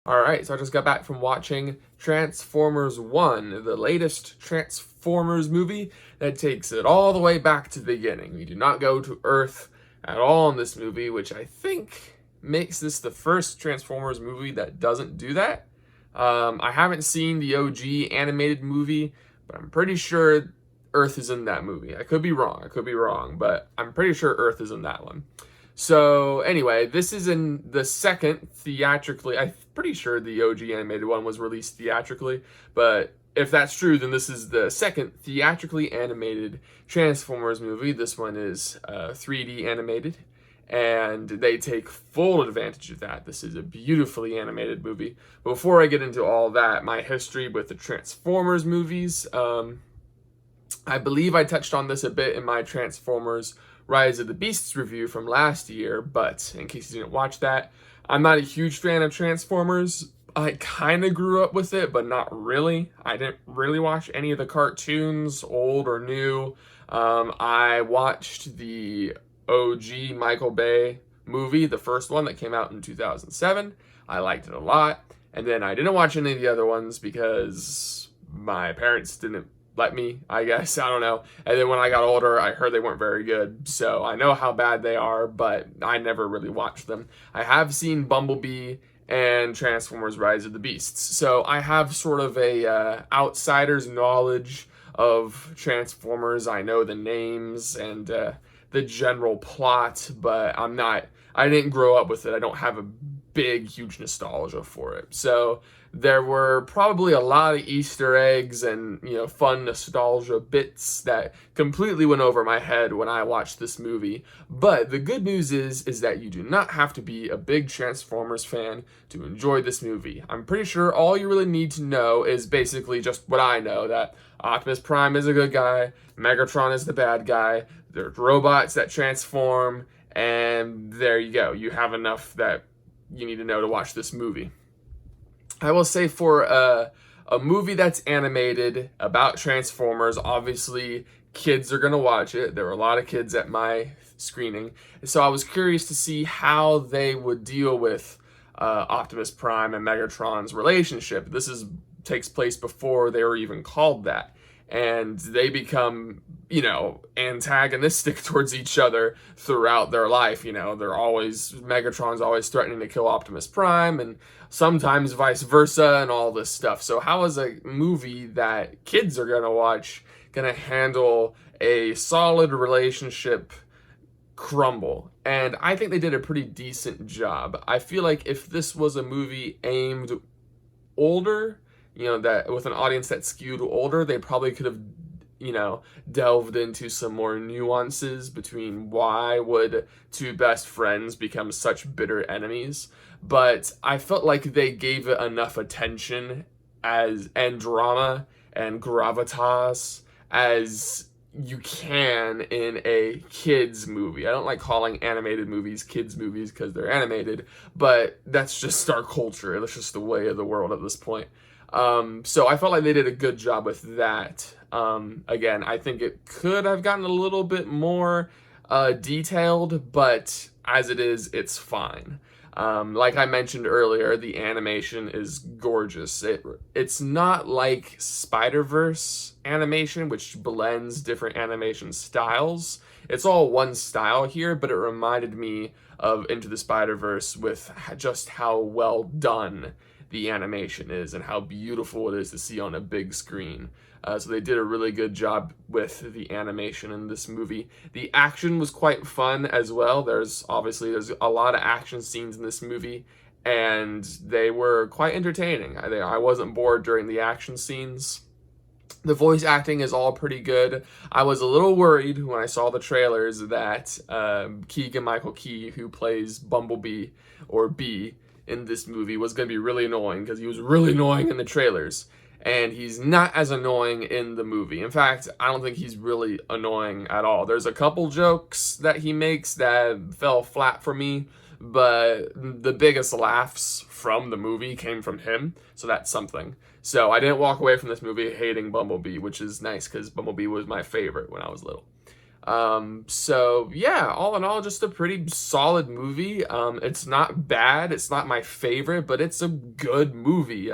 Alright, so I just got back from watching Transformers 1, the latest Transformers movie that takes it all the way back to the beginning. We do not go to Earth at all in this movie, which I think makes this the first Transformers movie that doesn't do that. I haven't seen the OG animated movie, but I'm pretty sure Earth is in that movie. I could be wrong, but I'm pretty sure Earth is in that one. So anyway, this is in the second theatrically. I'm pretty sure the OG animated one was released theatrically, but if that's true, then this is the second theatrically animated Transformers movie. This one is 3D animated, and they take full advantage of that. This is a beautifully animated movie. Before I get into all that, my history with the Transformers movies, I believe I touched on this a bit in my Transformers Rise of the Beasts review from last year, but in case you didn't watch that, I'm not a huge fan of Transformers. I kind of grew up with it, but not really. I didn't really watch any of the cartoons, old or new. I watched the OG Michael Bay movie, the first one that came out in 2007. I liked it a lot. And then I didn't watch any of the other ones because my parents didn't let me, I guess. I don't know. And then when I got older, I heard they weren't very good. So I know how bad they are, but I never really watched them. I have seen Bumblebee and Transformers Rise of the Beasts. So I have sort of a outsider's knowledge of Transformers. I know the names and the general plot, but I didn't grow up with it. I don't have a big, huge nostalgia for it. So there were probably a lot of Easter eggs and, fun nostalgia bits that completely went over my head when I watched this movie. But the good news is that you do not have to be a big Transformers fan to enjoy this movie. I'm pretty sure all you really need to know is basically just what I know, that Optimus Prime is a good guy, Megatron is the bad guy, there's robots that transform, and there you go. You have enough that you need to know to watch this movie. I will say for a movie that's animated about Transformers, obviously kids are going to watch it. There were a lot of kids at my screening. So I was curious to see how they would deal with Optimus Prime and Megatron's relationship. Takes place before they were even called that. And they become, antagonistic towards each other throughout their life. Megatron's always threatening to kill Optimus Prime, and sometimes vice versa, and all this stuff. So how is a movie that kids are gonna watch gonna handle a solid relationship crumble? And I think they did a pretty decent job. I feel like if this was a movie aimed older, that with an audience that skewed older, they probably could have, delved into some more nuances between why would two best friends become such bitter enemies. But I felt like they gave it enough attention and drama and gravitas as you can in a kids movie. I don't like calling animated movies kids movies because they're animated, but that's just our culture. That's just the way of the world at this point. So I felt like they did a good job with that. Again, I think it could have gotten a little bit more detailed, but as it is, it's fine. Like I mentioned earlier, the animation is gorgeous. It's not like Spider-Verse animation, which blends different animation styles. It's all one style here, but it reminded me of Into the Spider-Verse with just how well done the animation is and how beautiful it is to see on a big screen. So they did a really good job with the animation in this movie. The action was quite fun as well. There's a lot of action scenes in this movie, and they were quite entertaining. I wasn't bored during the action scenes. The voice acting is all pretty good. I was a little worried when I saw the trailers that Keegan-Michael Key, who plays Bumblebee, or B, in this movie, was going to be really annoying, because he was really annoying in the trailers. And he's not as annoying in the movie. In fact, I don't think he's really annoying at all. There's a couple jokes that he makes that fell flat for me, but the biggest laughs from the movie came from him, so that's something. So I didn't walk away from this movie hating Bumblebee, which is nice, because Bumblebee was my favorite when I was little. So yeah, all in all, just a pretty solid movie. It's not bad. It's not my favorite, but it's a good movie.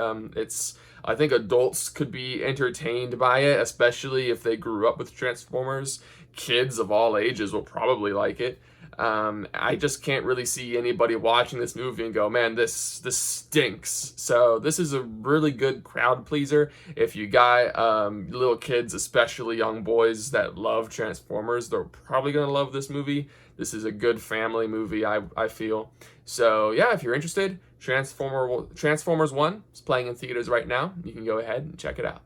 I think adults could be entertained by it, especially if they grew up with Transformers. Kids of all ages will probably like it. I just can't really see anybody watching this movie and go, man, this stinks. So this is a really good crowd pleaser. If you got little kids, especially young boys that love Transformers, they're probably gonna love this movie. This is a good family movie, I feel. So yeah, if you're interested, Transformers 1 is playing in theaters right now. You can go ahead and check it out.